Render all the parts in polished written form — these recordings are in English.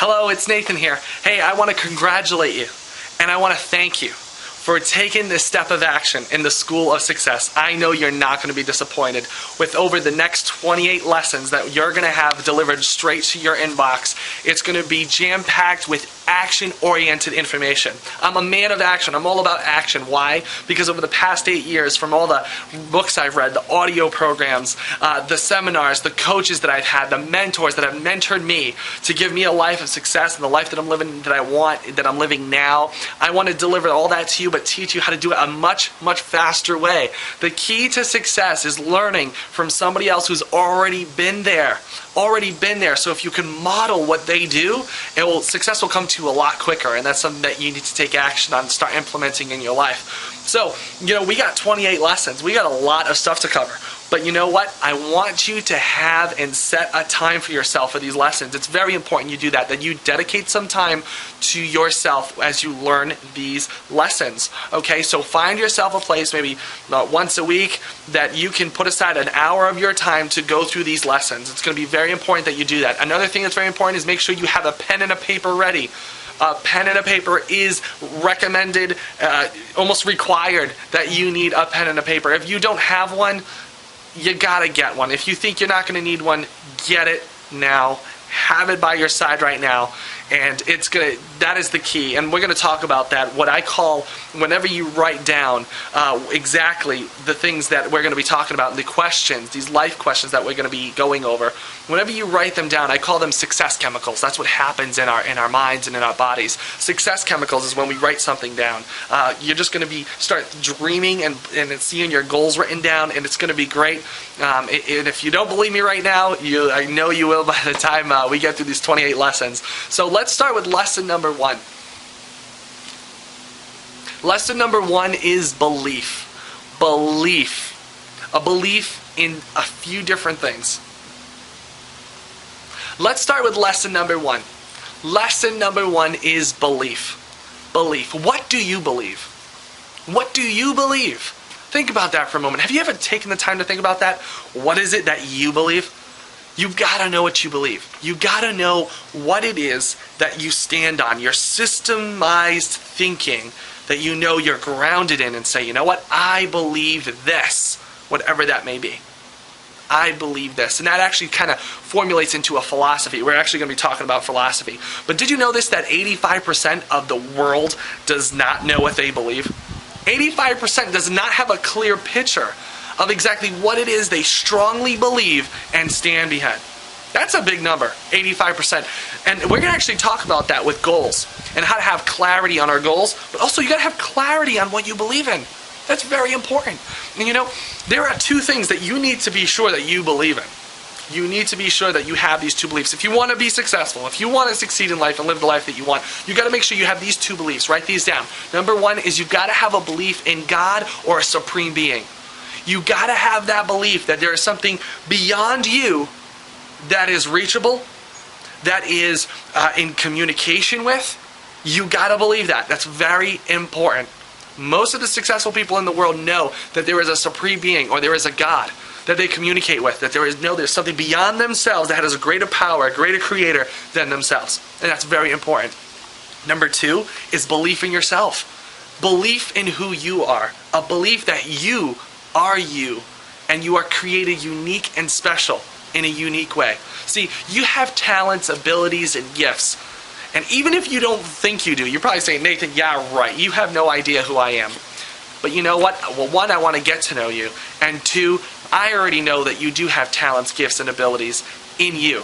Hello, it's Nathan here. Hey, I want to congratulate you and I want to thank you for taking this step of action in the School of Success. I know you're not going to be disappointed with over the next 28 lessons that you're going to have delivered straight to your inbox. It's going to be jam-packed with action-oriented information. I'm a man of action. I'm all about action. Why? Because over the past 8 years, from all the books I've read, the audio programs, the seminars, the coaches that I've had, the mentors that have mentored me to give me a life of success and the life that I'm living, that I want, that I'm living now, I want to deliver all that to you, but teach you how to do it a much, much faster way. The key to success is learning from somebody else who's already been there. So if you can model what they do, success will come to you a lot quicker, and that's something that you need to take action on and start implementing in your life. So, we got 28 lessons. We got a lot of stuff to cover. But you know what? I want you to have and set a time for yourself for these lessons. It's very important you do that you dedicate some time to yourself as you learn these lessons. Okay, so find yourself a place, maybe once a week, that you can put aside an hour of your time to go through these lessons. It's going to be very important that you do that. Another thing that's very important is make sure you have a pen and a paper ready. A pen and a paper is recommended, almost required that you need a pen and a paper. If you don't have one, you gotta get one. If you think you're not gonna need one, get it now. Have it by your side right now, and that is the key. And we're gonna talk about that, what I call, whenever you write down exactly the things that we're gonna be talking about, the questions, these life questions that we're gonna be going over. Whenever you write them down, I call them success chemicals. That's what happens in our minds and in our bodies. Success chemicals is when we write something down. You're just gonna start dreaming and seeing your goals written down, and it's gonna be great. And if you don't believe me right now, I know you will by the time we get through these 28 lessons. So let's start with lesson number 1. Lesson number 1 is belief. Belief. A belief in a few different things. Let's start with lesson number 1. Lesson number 1 is belief. Belief. What do you believe? What do you believe? Think about that for a moment. Have you ever taken the time to think about that? What is it that you believe? You gotta know what you believe. You gotta know what it is that you stand on. Your systemized thinking that you know you're grounded in, and say, you know what? I believe this, whatever that may be. I believe this. And that actually kind of formulates into a philosophy. We're actually going to be talking about philosophy. But did you know this, that 85% of the world does not know what they believe? 85% does not have a clear picture of exactly what it is they strongly believe and stand behind. That's a big number, 85%. And we're going to actually talk about that with goals and how to have clarity on our goals, but also you got to have clarity on what you believe in. That's very important. And there are 2 things that you need to be sure that you believe in. You need to be sure that you have these 2 beliefs. If you want to be successful, if you want to succeed in life and live the life that you want, you got to make sure you have these 2 beliefs. Write these down. Number 1 is you got to have a belief in God or a supreme being. You got to have that belief that there is something beyond you that is reachable, that is in communication with. You got to believe that. That's very important. Most of the successful people in the world know that there is a supreme being, or there is a God that they communicate with, that there's something beyond themselves that has a greater power, a greater creator than themselves. And that's very important. Number 2 is belief in yourself. Belief in who you are. A belief that you are you, and you are created unique and special in a unique way. See, you have talents, abilities, and gifts. And even if you don't think you do, you're probably saying, Nathan, yeah, right, you have no idea who I am. But you know what? Well, 1, I want to get to know you. And 2, I already know that you do have talents, gifts, and abilities in you.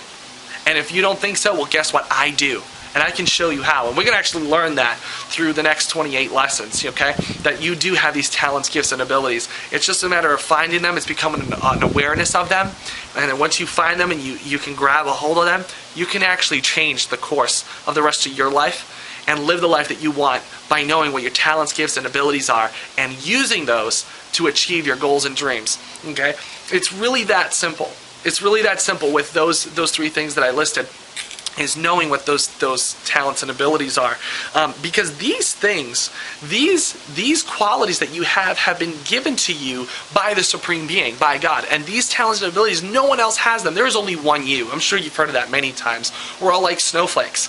And if you don't think so, well, guess what? I do. And I can show you how. And we're going to actually learn that through the next 28 lessons, okay? That you do have these talents, gifts, and abilities. It's just a matter of finding them. It's becoming an awareness of them. And then once you find them and you can grab a hold of them, you can actually change the course of the rest of your life and live the life that you want by knowing what your talents, gifts, and abilities are and using those to achieve your goals and dreams, okay? It's really that simple. It's really that simple with those 3 things that I listed. is knowing what those talents and abilities are, because these things, these qualities that you have been given to you by the Supreme Being, by God, and these talents and abilities, no one else has them. There is only one you. I'm sure you've heard of that many times. We're all like snowflakes.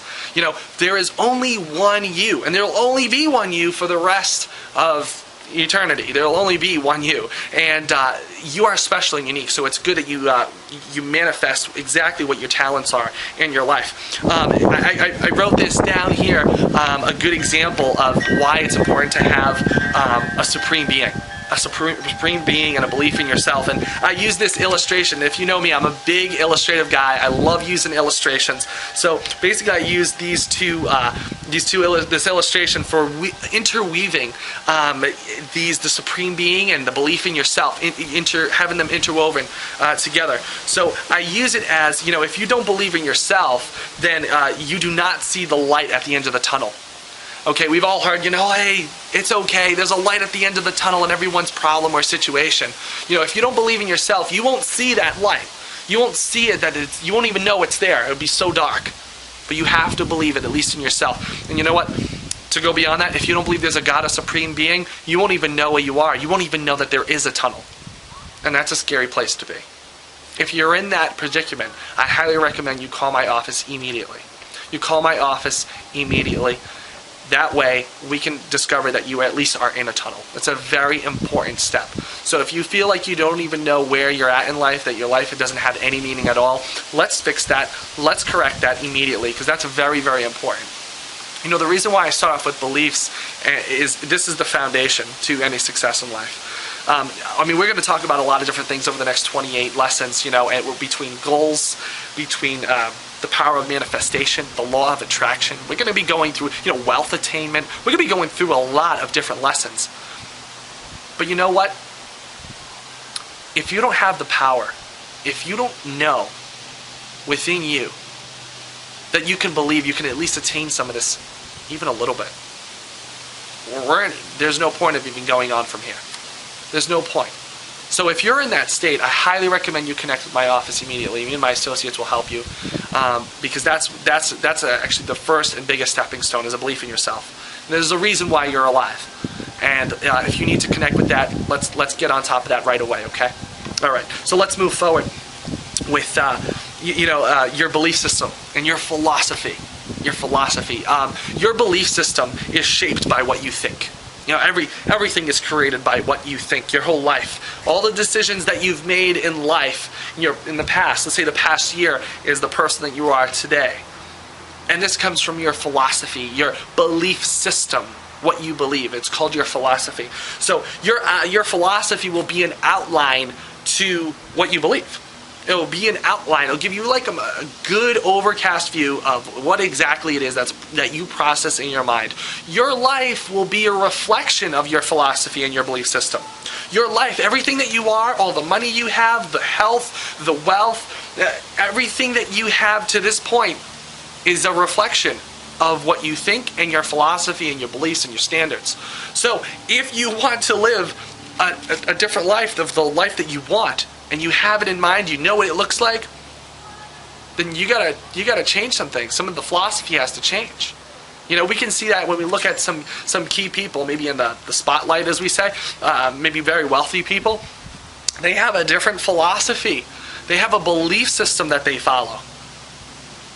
There is only one you, and there will only be one you for the rest of eternity. There will only be one you, and you are special and unique. So it's good that you manifest exactly what your talents are in your life. I wrote this down here, a good example of why it's important to have a supreme being. A supreme being and a belief in yourself. And I use this illustration. If you know me, I'm a big illustrative guy. I love using illustrations. So basically I use this illustration for interweaving the supreme being and the belief in yourself, having them interwoven together. So I use it as, if you don't believe in yourself, then you do not see the light at the end of the tunnel. Okay, we've all heard, hey, it's okay, there's a light at the end of the tunnel in everyone's problem or situation. If you don't believe in yourself, you won't see that light. You won't see it, you won't even know it's there. It would be so dark. But you have to believe it, at least in yourself. And you know what? To go beyond that, if you don't believe there's a God, a supreme being, you won't even know where you are. You won't even know that there is a tunnel. And that's a scary place to be. If you're in that predicament, I highly recommend you call my office immediately. You call my office immediately. That way, we can discover that you at least are in a tunnel. It's a very important step. So if you feel like you don't even know where you're at in life, that your life doesn't have any meaning at all, let's fix that. Let's correct that immediately, because that's very, very important. The reason why I start off with beliefs is this is the foundation to any success in life. We're going to talk about a lot of different things over the next 28 lessons, and between goals, between the power of manifestation, the law of attraction. We're going to be going through, wealth attainment. We're going to be going through a lot of different lessons. But you know what? If you don't have the power, if you don't know within you that you can believe you can at least attain some of this, even a little bit, there's no point of even going on from here. There's no point. So if you're in that state, I highly recommend you connect with my office immediately. Me and my associates will help you, because that's actually the first and biggest stepping stone, is a belief in yourself. And there's a reason why you're alive. And if you need to connect with that, let's get on top of that right away. Okay. All right. So let's move forward with your belief system and your philosophy. Your belief system is shaped by what you think. Everything is created by what you think. Your whole life, all the decisions that you've made in life, in the past. Let's say the past year is the person that you are today, and this comes from your philosophy, your belief system. What you believe. It's called your philosophy. So your philosophy will be an outline to what you believe. It will be an outline. It'll give you like a good overcast view of what exactly it is that you process in your mind. Your life will be a reflection of your philosophy and your belief system. Your life, everything that you are, all the money you have, the health, the wealth, everything that you have to this point is a reflection of what you think and your philosophy and your beliefs and your standards. So if you want to live a different life, of the life that you want, and you have it in mind, you know what it looks like, then you gotta change some things. Some of the philosophy has to change. We can see that when we look at some key people, maybe in the spotlight, as we say, maybe very wealthy people. They have a different philosophy. They have a belief system that they follow.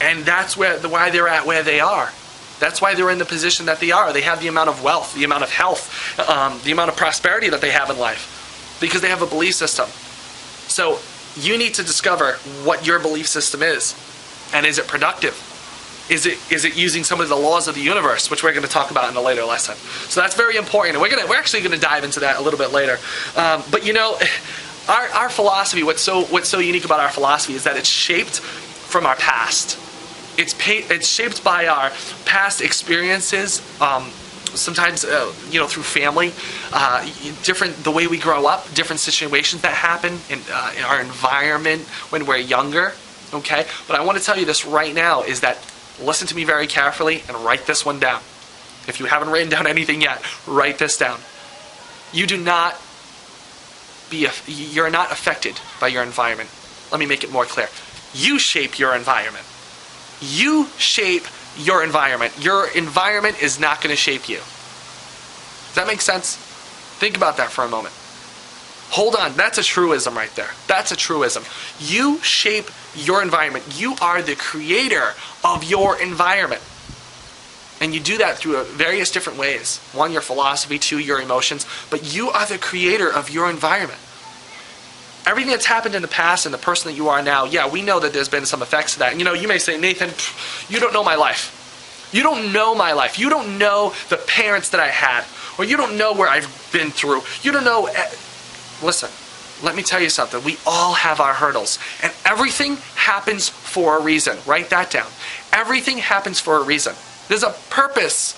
And that's why they're at where they are. That's why they're in the position that they are. They have the amount of wealth, the amount of health, the amount of prosperity that they have in life, because they have a belief system. So you need to discover what your belief system is, and is it productive? Is it using some of the laws of the universe, which we're going to talk about in a later lesson? So that's very important, and we're actually going to dive into that a little bit later. But our philosophy, what's so unique about our philosophy is that it's shaped from our past. It's shaped by our past experiences. Sometimes, through family, the way we grow up, different situations that happen in our environment when we're younger. Okay, but I want to tell you this right now is that listen to me very carefully and write this one down. If you haven't written down anything yet, write this down. You're not affected by your environment. Let me make it more clear. You shape your environment. You shape your environment. Your environment is not going to shape you. Does that make sense? Think about that for a moment. Hold on, that's a truism right there. That's a truism. You shape your environment. You are the creator of your environment. And you do that through various different ways. One, your philosophy. Two, your emotions. But you are the creator of your environment. Everything that's happened in the past and the person that you are now, yeah, we know that there's been some effects to that. And, you may say, Nathan, you don't know my life. You don't know my life. You don't know the parents that I had. Or you don't know where I've been through. You don't know... Listen, let me tell you something. We all have our hurdles. And everything happens for a reason. Write that down. Everything happens for a reason. There's a purpose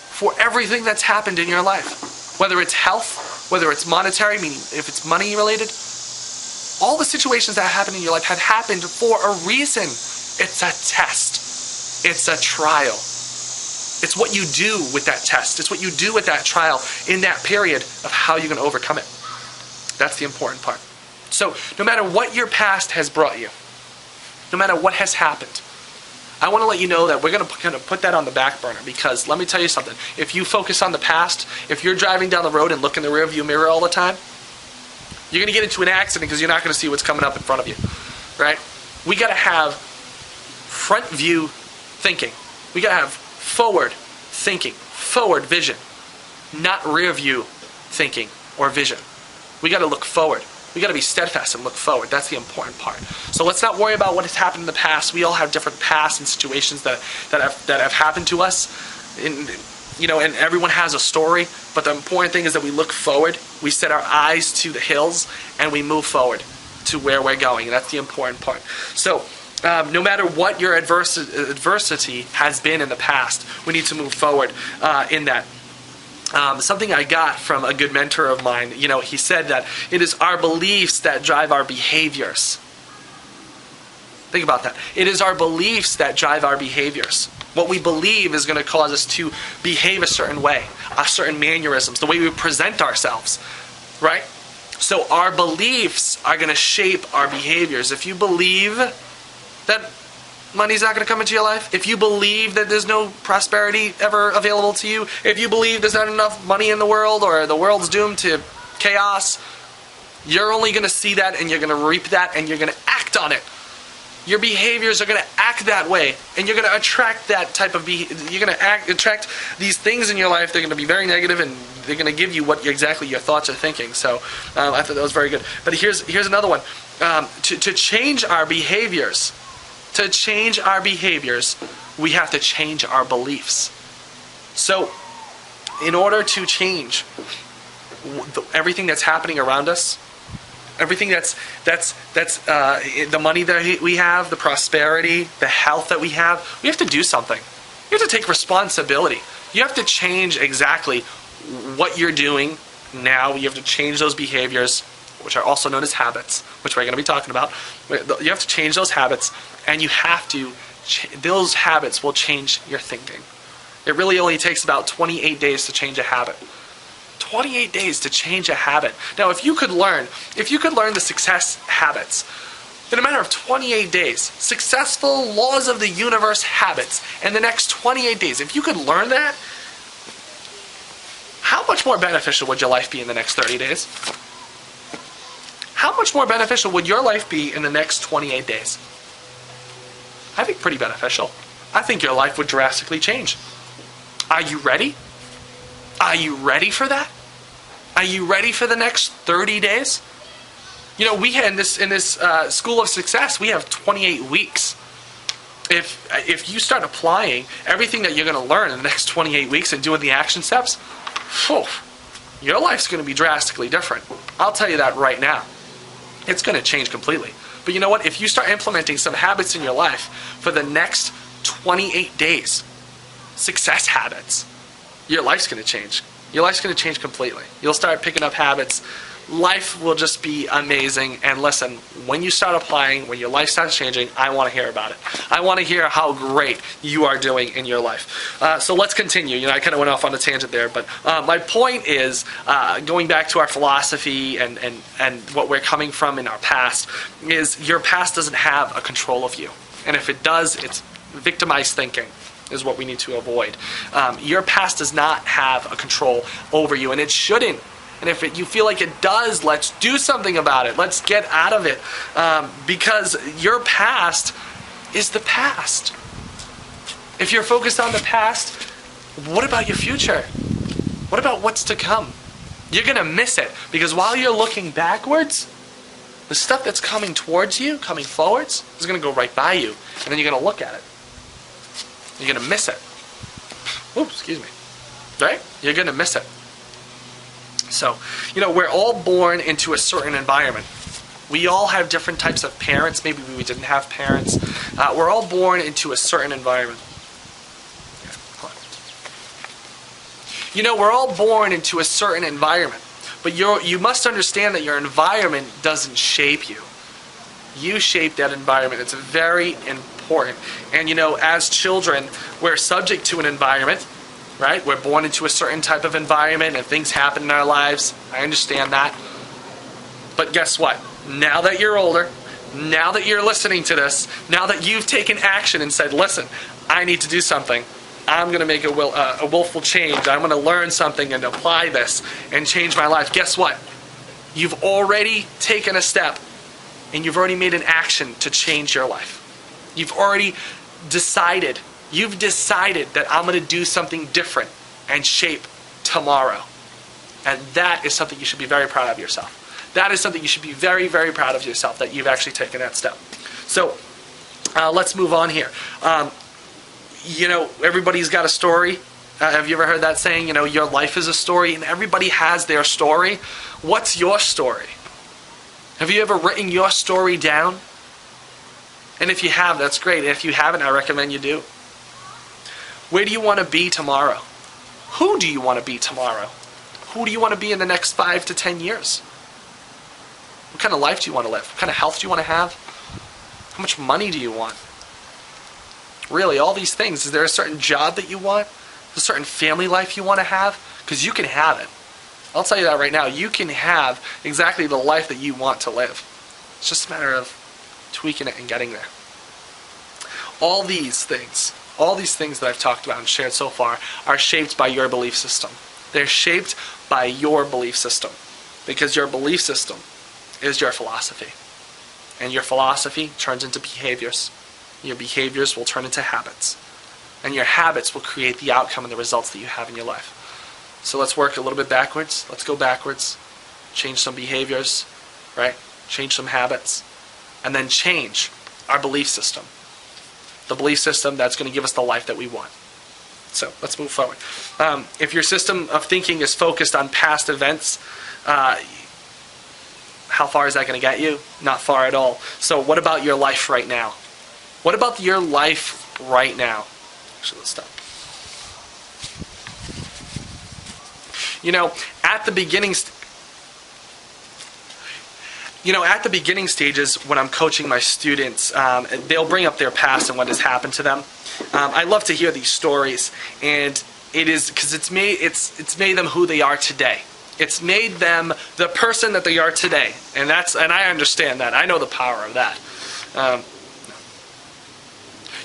for everything that's happened in your life. Whether it's health, whether it's monetary, meaning if it's money related, all the situations that happen in your life have happened for a reason. It's a test. It's a trial. It's what you do with that test. It's what you do with that trial in that period of how you're going to overcome it. That's the important part. So no matter what your past has brought you, no matter what has happened, I want to let you know that we're going to kind of put that on the back burner, because let me tell you something. If you focus on the past, if you're driving down the road and look in the rearview mirror all the time, you're going to get into an accident because you're not going to see what's coming up in front of you, right? We got to have front view thinking. We got to have forward thinking, forward vision, not rear view thinking or vision. We got to look forward. We got to be steadfast and look forward. That's the important part. So let's not worry about what has happened in the past. We all have different pasts and situations that have happened to us. And everyone has a story. But the important thing is that we look forward. We set our eyes to the hills and we move forward to where we're going. And that's the important part. So no matter what your adversity has been in the past, we need to move forward in that. Something I got from a good mentor of mine, he said that it is our beliefs that drive our behaviors. Think about that. It is our beliefs that drive our behaviors. What we believe is going to cause us to behave a certain way, certain mannerisms, the way we present ourselves, right? So our beliefs are going to shape our behaviors. If you believe that money's not going to come into your life, if you believe that there's no prosperity ever available to you, if you believe there's not enough money in the world or the world's doomed to chaos, you're only going to see that and you're going to reap that and you're going to act on it. Your behaviors are going to act that way, and you're going to attract that type of you're going to attract these things in your life. They're going to be very negative, and they're going to give you what exactly your thoughts are thinking. So I thought that was very good. But here's another one. To change our behaviors, we have to change our beliefs. So in order to change everything that's happening around us, everything that's the money that we have, the prosperity, the health that we have to do something. You have to take responsibility. You have to change exactly what you're doing now. You have to change those behaviors, which are also known as habits, which we're going to be talking about. You have to change those habits, and you have to those habits will change your thinking. It really only takes about 28 days to change a habit. 28 days to change a habit. Now, if you could learn the success habits in a matter of 28 days, successful laws of the universe habits in the next 28 days, if you could learn that, how much more beneficial would your life be in the next 30 days? How much more beneficial would your life be in the next 28 days? I think pretty beneficial. I think your life would drastically change. Are you ready? Are you ready for that? Are you ready for the next 30 days? We had in this School of Success, we have 28 weeks. If you start applying everything that you're going to learn in the next 28 weeks and doing the action steps, your life's going to be drastically different. I'll tell you that right now. It's going to change completely. But you know what? If you start implementing some habits in your life for the next 28 days, success habits, your life's going to change. Your life's going to change completely. You'll start picking up habits. Life will just be amazing. And listen, when you start applying, when your life starts changing, I want to hear about it. I want to hear how great you are doing in your life. So let's continue. I kind of went off on a tangent there, but my point is, going back to our philosophy and what we're coming from in our past, is your past doesn't have a control of you. And if it does, it's victimized thinking is what we need to avoid. Your past does not have a control over you, and it shouldn't. And if you feel like it does, let's do something about it. Let's get out of it. Because your past is the past. If you're focused on the past, what about your future? What about what's to come? You're going to miss it. Because while you're looking backwards, the stuff that's coming towards you, coming forwards, is going to go right by you. And then you're going to look at it. You're going to miss it. Oops, excuse me. Right? You're going to miss it. So, we're all born into a certain environment. We all have different types of parents. Maybe we didn't have parents. We're all born into a certain environment. We're all born into a certain environment. But you must understand that your environment doesn't shape you. You shape that environment. It's very important. And as children, we're subject to an environment. Right? We're born into a certain type of environment and things happen in our lives. I understand that. But guess what? Now that you're older, now that you're listening to this, now that you've taken action and said, listen, I need to do something. I'm going to make a willful change. I'm going to learn something and apply this and change my life. Guess what? You've already taken a step and you've already made an action to change your life. You've already decided. You've decided that I'm going to do something different and shape tomorrow. And that is something you should be very proud of yourself. That is something you should be very, very proud of yourself, that you've actually taken that step. So, let's move on here. Everybody's got a story. Have you ever heard that saying, your life is a story, and everybody has their story? What's your story? Have you ever written your story down? And if you have, that's great. If you haven't, I recommend you do. Where do you want to be tomorrow? Who do you want to be tomorrow? Who do you want to be in the next 5 to 10 years? What kind of life do you want to live? What kind of health do you want to have? How much money do you want? Really, all these things. Is there a certain job that you want? A certain family life you want to have? Because you can have it. I'll tell you that right now. You can have exactly the life that you want to live. It's just a matter of tweaking it and getting there. All these things that I've talked about and shared so far are shaped by your belief system. They're shaped by your belief system. Because your belief system is your philosophy. And your philosophy turns into behaviors. Your behaviors will turn into habits. And your habits will create the outcome and the results that you have in your life. So let's work a little bit backwards. Let's go backwards. Change some behaviors, right? Change some habits. And then change our belief system. The belief system that's going to give us the life that we want. So let's move forward. If your system of thinking is focused on past events, how far is that going to get you? Not far at all. So what about your life right now? What about your life right now? Actually, let's stop. At the beginning stages, when I'm coaching my students, they'll bring up their past and what has happened to them. I love to hear these stories, and it is because it's made them who they are today. It's made them the person that they are today, and I understand that. I know the power of that.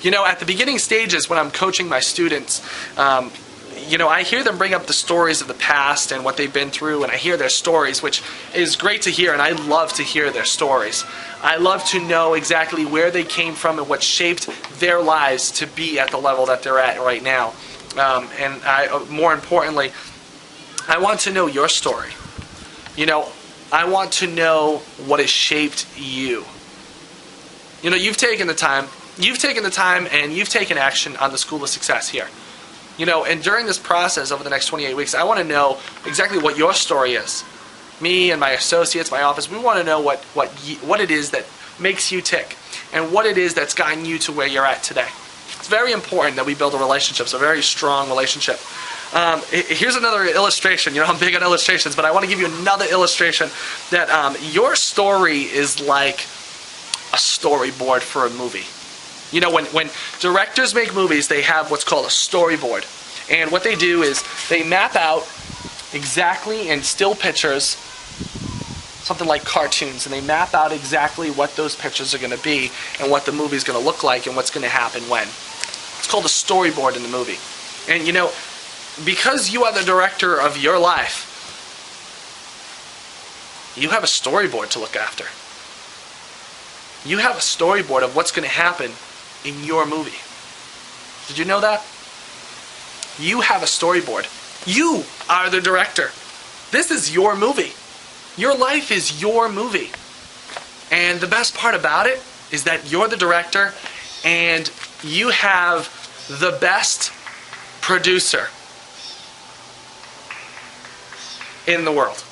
At the beginning stages, when I'm coaching my students, I hear them bring up the stories of the past and what they've been through, and I hear their stories, which is great to hear, and I love to hear their stories. I love to know exactly where they came from and what shaped their lives to be at the level that they're at right now. More importantly, I want to know your story. I want to know what has shaped you. You've taken the time and you've taken action on the School of Success here. And during this process over the next 28 weeks, I want to know exactly what your story is. Me and my associates, my office, we want to know what it is that makes you tick and what it is that's gotten you to where you're at today. It's very important that we build a relationship, so a very strong relationship. Here's another illustration. I'm big on illustrations, but I want to give you another illustration that your story is like a storyboard for a movie. When directors make movies, they have what's called a storyboard. And what they do is they map out exactly in still pictures something like cartoons, and they map out exactly what those pictures are going to be and what the movie's going to look like and what's going to happen when. It's called a storyboard in the movie. And you know, because you are the director of your life, you have a storyboard to look after. You have a storyboard of what's going to happen in your movie. Did you know that? You have a storyboard. You are the director. This is your movie. Your life is your movie. And the best part about it is that you're the director and you have the best producer in the world.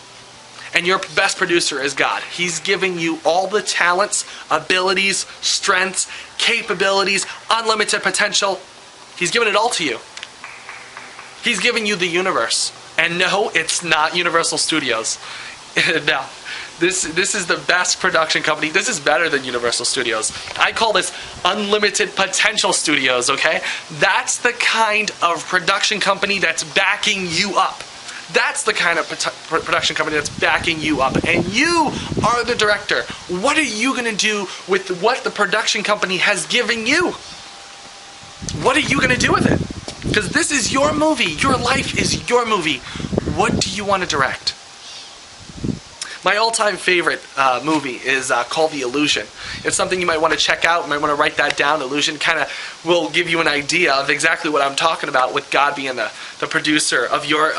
And your best producer is God. He's giving you all the talents, abilities, strengths, capabilities, unlimited potential. He's given it all to you. He's giving you the universe. And no, it's not Universal Studios. No. This is the best production company. This is better than Universal Studios. I call this Unlimited Potential Studios, okay? That's the kind of production company that's backing you up. That's the kind of production company that's backing you up. And you are the director. What are you going to do with what the production company has given you? What are you going to do with it? Because this is your movie. Your life is your movie. What do you want to direct? My all-time favorite movie is called The Illusion. It's something you might want to check out. You might want to write that down. Illusion kind of will give you an idea of exactly what I'm talking about, with God being the producer of your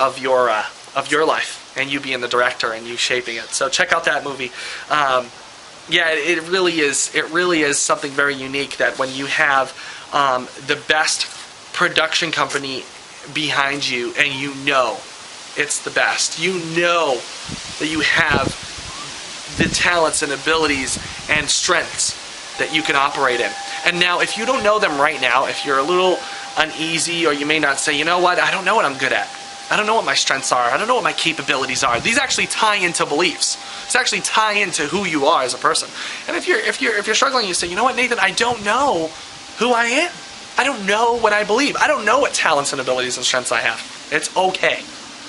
life, and you being the director and you shaping it. So check out that movie. Yeah, it really is something very unique, that when you have the best production company behind you, and you know it's the best. You know that you have the talents and abilities and strengths that you can operate in. And now, if you don't know them right now, if you're a little uneasy, or you may not say, you know what, I don't know what I'm good at. I don't know what my strengths are. I don't know what my capabilities are. These actually tie into beliefs. These actually tie into who you are as a person. And if you're struggling, you say, you know what, Nathan, I don't know who I am. I don't know what I believe. I don't know what talents and abilities and strengths I have. It's okay.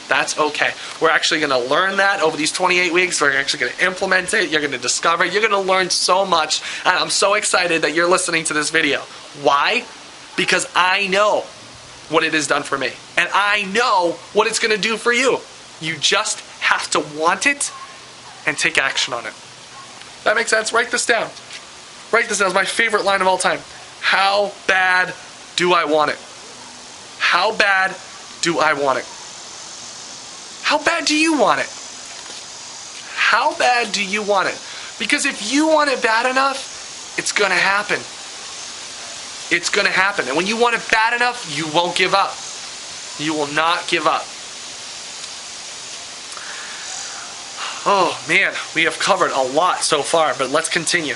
That's okay. We're actually going to learn that over these 28 weeks. We're actually going to implement it. You're going to discover it. You're going to learn so much. And I'm so excited that you're listening to this video. Why? Because I know what it has done for me. And I know what it's going to do for you. You just have to want it and take action on it. That makes sense? Write this down. Write this down. It's my favorite line of all time. How bad do I want it? How bad do I want it? How bad do you want it? How bad do you want it? Because if you want it bad enough, it's going to happen. It's going to happen. And when you want it bad enough, you won't give up. You will not give up. Oh man, we have covered a lot so far, but let's continue.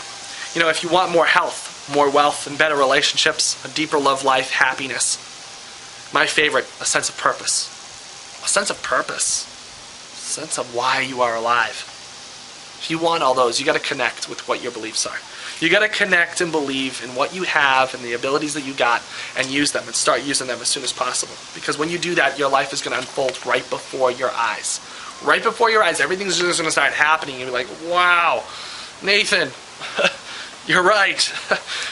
You know, if you want more health, more wealth, and better relationships, a deeper love life, happiness, my favorite, a sense of purpose. A sense of purpose. A sense of why you are alive. If you want all those, you got to connect with what your beliefs are. You got to connect and believe in what you have and the abilities that you got, and use them, and start using them as soon as possible. Because when you do that, your life is going to unfold right before your eyes. Right before your eyes, everything's just going to start happening. You'll be like, wow, Nathan, you're right.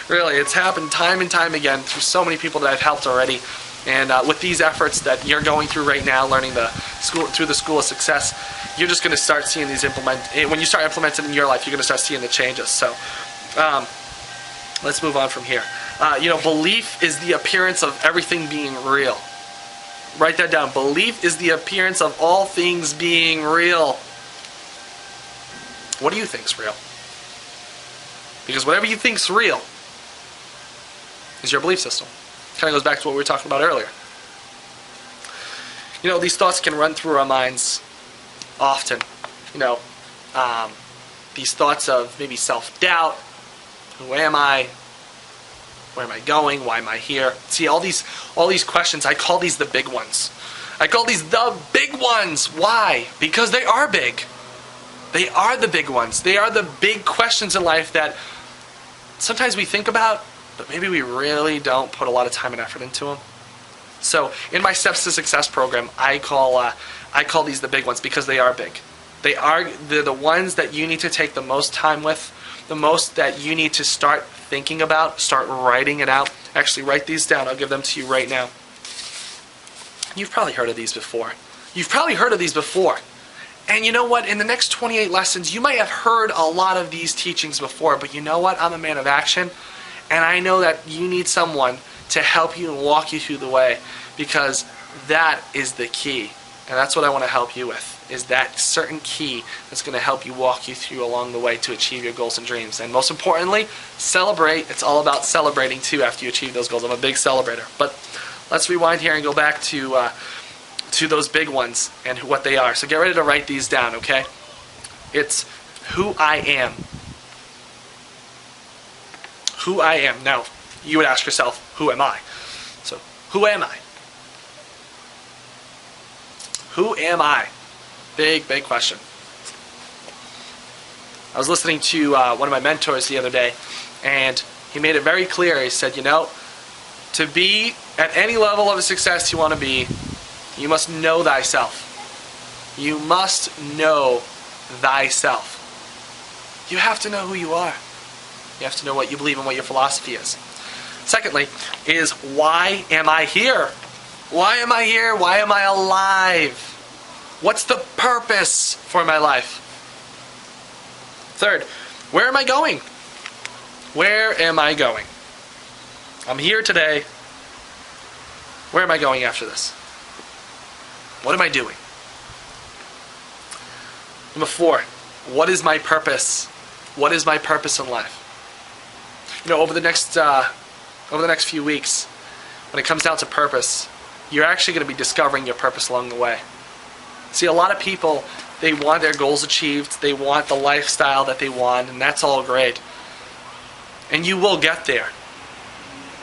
Really, it's happened time and time again through so many people that I've helped already. And with these efforts that you're going through right now, learning through the School of Success, you're just going to start seeing these when you start implementing in your life, you're going to start seeing the changes. So let's move on from here. You know, belief is the appearance of everything being real. Write that down. Belief is the appearance of all things being real. What do you think's real? Because whatever you think's real is your belief system. Kind of goes back to what we were talking about earlier. You know, these thoughts can run through our minds often. You know, these thoughts of maybe self-doubt. Who am I? Where am I going? Why am I here? See, all these questions, I call these the big ones. I call these the big ones. Why? Because they are big. They are the big ones. They are the big questions in life that sometimes we think about, but maybe we really don't put a lot of time and effort into them. So in my Steps to Success program, I call these the big ones because they are big. They're the ones that you need to take the most time with, the most that you need to start thinking about, start writing it out. Actually, write these down. I'll give them to you right now. You've probably heard of these before. And you know what? In the next 28 lessons, you might have heard a lot of these teachings before, but you know what? I'm a man of action, and I know that you need someone to help you and walk you through the way, because that is the key. And that's what I want to help you with, is that certain key that's going to help you walk you through along the way to achieve your goals and dreams. And most importantly, celebrate. It's all about celebrating too after you achieve those goals. I'm a big celebrator. But let's rewind here and go back to those big ones and what they are. So get ready to write these down, okay? It's who I am. Who I am. Now, you would ask yourself, who am I? So, who am I? Who am I? Big, big question. I was listening to one of my mentors the other day, and he made it very clear. He said, to be at any level of success you want to be, you must know thyself. You must know thyself. You have to know who you are. You have to know what you believe and what your philosophy is. Secondly, is why am I here? Why am I here? Why am I alive? What's the purpose for my life? Third, where am I going? Where am I going? I'm here today. Where am I going after this? What am I doing? Number 4, what is my purpose? What is my purpose in life? Over the next few weeks, when it comes down to purpose, you're actually going to be discovering your purpose along the way. See, a lot of people, they want their goals achieved, they want the lifestyle that they want, and that's all great. And you will get there.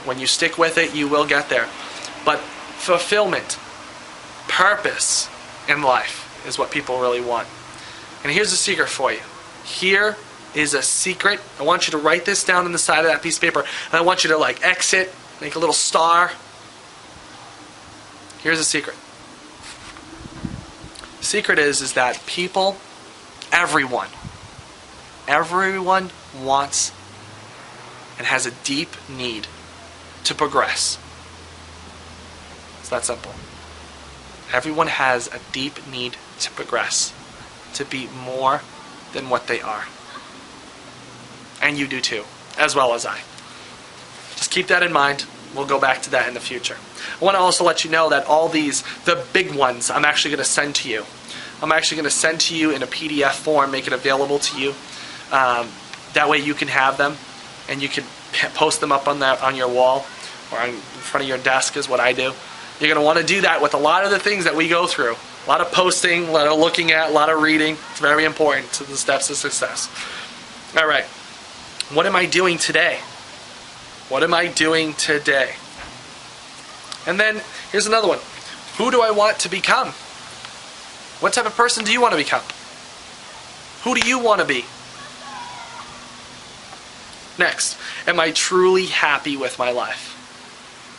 When you stick with it, you will get there. But fulfillment, purpose in life is what people really want. And here's a secret for you. Here is a secret. I want you to write this down on the side of that piece of paper, and I want you to exit, make a little star. Here's a secret. The secret is that people, everyone wants and has a deep need to progress. It's that simple. Everyone has a deep need to progress, to be more than what they are. And you do too, as well as I. Just keep that in mind. We'll go back to that in the future. I want to also let you know that all these, the big ones, I'm actually going to send to you. I'm actually going to send to you in a PDF form, make it available to you. That way you can have them, and you can post them up on your wall or in front of your desk is what I do. You're going to want to do that with a lot of the things that we go through. A lot of posting, a lot of looking at, a lot of reading. It's very important to the steps of success. All right. What am I doing today? What am I doing today? And then here's another one. Who do I want to become? What type of person do you want to become? Who do you want to be? Next, am I truly happy with my life?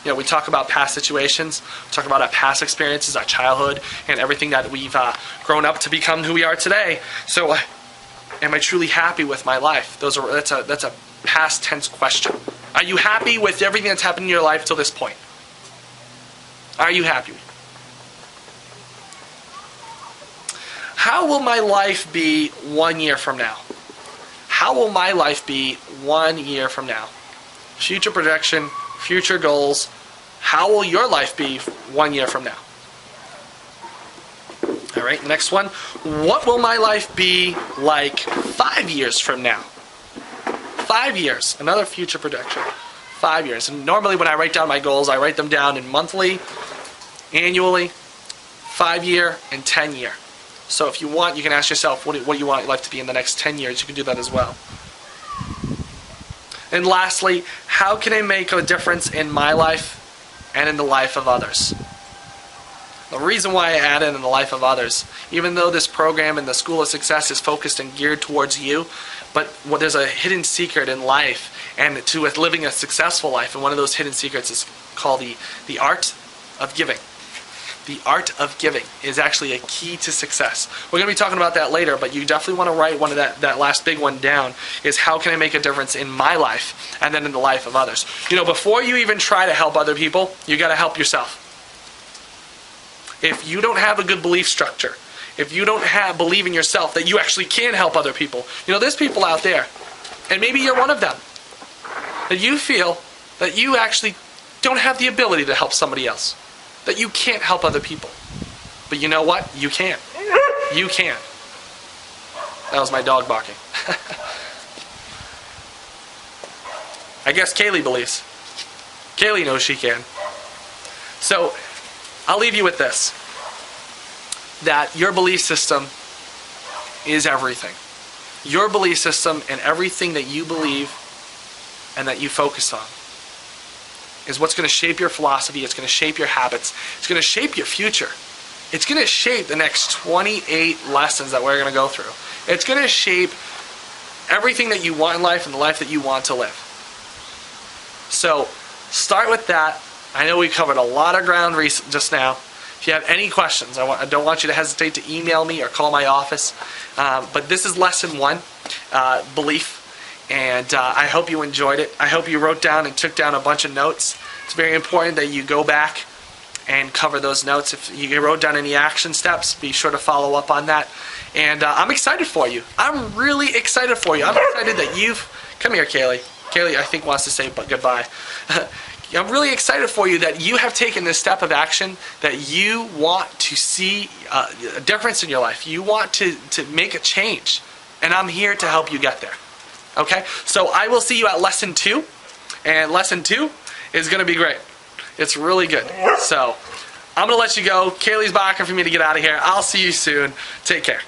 We talk about past situations, we talk about our past experiences, our childhood, and everything that we've grown up to become who we are today. So, am I truly happy with my life? That's a past tense question. Are you happy with everything that's happened in your life till this point? Are you happy? How will my life be 1 year from now? How will my life be 1 year from now? Future projection, future goals. How will your life be 1 year from now? All right, next one. What will my life be like 5 years from now? 5 years, another future projection. 5 years. And normally when I write down my goals, I write them down in monthly, annually, 5 year, and 10 year. So if you want, you can ask yourself, what do you want your life to be in the next 10 years? You can do that as well. And lastly, how can I make a difference in my life and in the life of others? The reason why I added in the life of others, even though this program in the School of Success is focused and geared towards you, but there's a hidden secret in life and to living a successful life, and one of those hidden secrets is called the art of giving. The art of giving is actually a key to success. We're going to be talking about that later, but you definitely want to write one of that last big one down, is how can I make a difference in my life and then in the life of others. Before you even try to help other people, you got to help yourself. If you don't have a good belief structure, if you don't believe in yourself that you actually can help other people, there's people out there, and maybe you're one of them, that you feel that you actually don't have the ability to help somebody else, that you can't help other people. But you know what? You can. You can. That was my dog barking. I guess Kaylee believes. Kaylee knows she can. So, I'll leave you with this. That your belief system is everything. Your belief system and everything that you believe and that you focus on is what's going to shape your philosophy. It's going to shape your habits. It's going to shape your future. It's going to shape the next 28 lessons that we're going to go through. It's going to shape everything that you want in life and the life that you want to live. So start with that. I know we covered a lot of ground just now. If you have any questions, I don't want you to hesitate to email me or call my office. But this is lesson 1, belief. And I hope you enjoyed it. I hope you wrote down and took down a bunch of notes. It's very important that you go back and cover those notes. If you wrote down any action steps, be sure to follow up on that. And I'm excited for you. I'm really excited for you. I'm excited that you've... Come here, Kaylee. Kaylee, I think, wants to say goodbye. I'm really excited for you that you have taken this step of action, that you want to see a difference in your life. You want to make a change. And I'm here to help you get there. Okay? So I will see you at lesson 2. And lesson 2 is going to be great. It's really good. So I'm going to let you go. Kaylee's barking for me to get out of here. I'll see you soon. Take care.